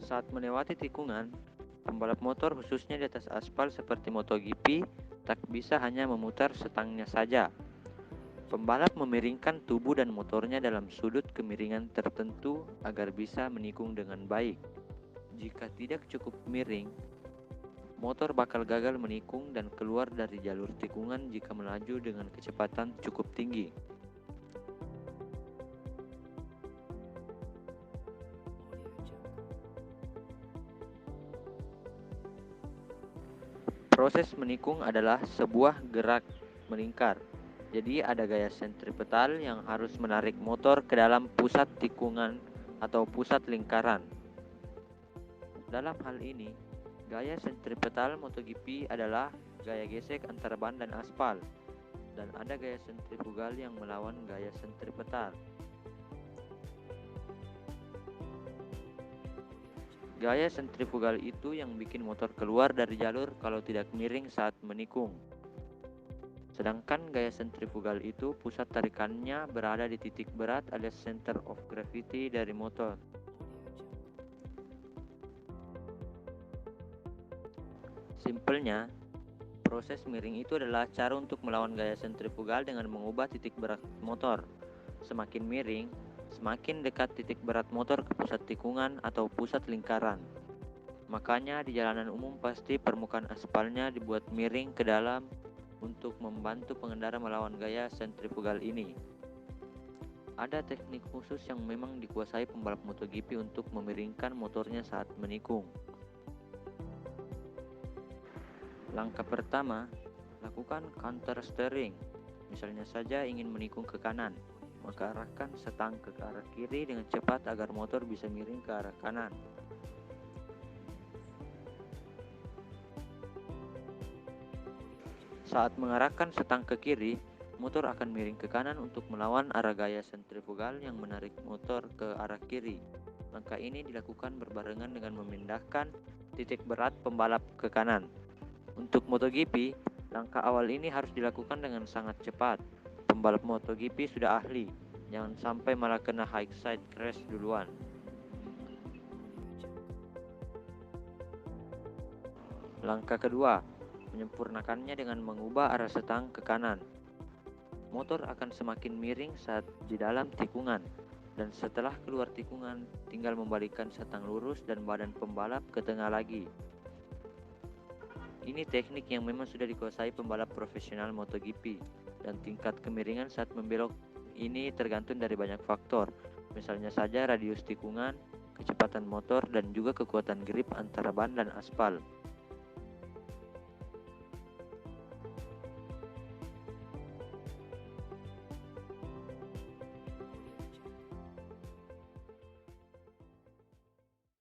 Saat melewati tikungan, pembalap motor khususnya di atas aspal seperti MotoGP tak bisa hanya memutar setangnya saja. Pembalap memiringkan tubuh dan motornya dalam sudut kemiringan tertentu agar bisa menikung dengan baik. Jika tidak cukup miring, motor bakal gagal menikung dan keluar dari jalur tikungan jika melaju dengan kecepatan cukup tinggi. Proses menikung adalah sebuah gerak melingkar. Jadi ada gaya sentripetal yang harus menarik motor ke dalam pusat tikungan atau pusat lingkaran. Dalam hal ini, gaya sentripetal MotoGP adalah gaya gesek antara ban dan aspal, dan ada gaya sentrifugal yang melawan gaya sentripetal. Gaya sentrifugal itu yang bikin motor keluar dari jalur kalau tidak miring saat menikung. Sedangkan gaya sentrifugal itu pusat tarikannya berada di titik berat alias center of gravity dari motor. Simpelnya, proses miring itu adalah cara untuk melawan gaya sentrifugal dengan mengubah titik berat motor. Semakin miring, semakin dekat titik berat motor ke pusat tikungan atau pusat lingkaran. Makanya di jalanan umum pasti permukaan aspalnya dibuat miring ke dalam untuk membantu pengendara melawan gaya sentrifugal ini. Ada teknik khusus yang memang dikuasai pembalap MotoGP untuk memiringkan motornya saat menikung. Langkah pertama, lakukan counter steering. Misalnya saja ingin menikung ke kanan, maka arahkan setang ke arah kiri dengan cepat agar motor bisa miring ke arah kanan. Saat mengarahkan setang ke kiri, motor akan miring ke kanan untuk melawan arah gaya sentrifugal yang menarik motor ke arah kiri. Langkah ini dilakukan berbarengan dengan memindahkan titik berat pembalap ke kanan. Untuk MotoGP, langkah awal ini harus dilakukan dengan sangat cepat. Pembalap MotoGP sudah ahli, jangan sampai malah kena high side crash duluan. Langkah kedua, menyempurnakannya dengan mengubah arah setang ke kanan. Motor akan semakin miring saat di dalam tikungan, dan setelah keluar tikungan, tinggal membalikkan setang lurus dan badan pembalap ke tengah lagi. Ini teknik yang memang sudah dikuasai pembalap profesional MotoGP, dan tingkat kemiringan saat membelok ini tergantung dari banyak faktor, misalnya saja radius tikungan, kecepatan motor, dan juga kekuatan grip antara ban dan aspal.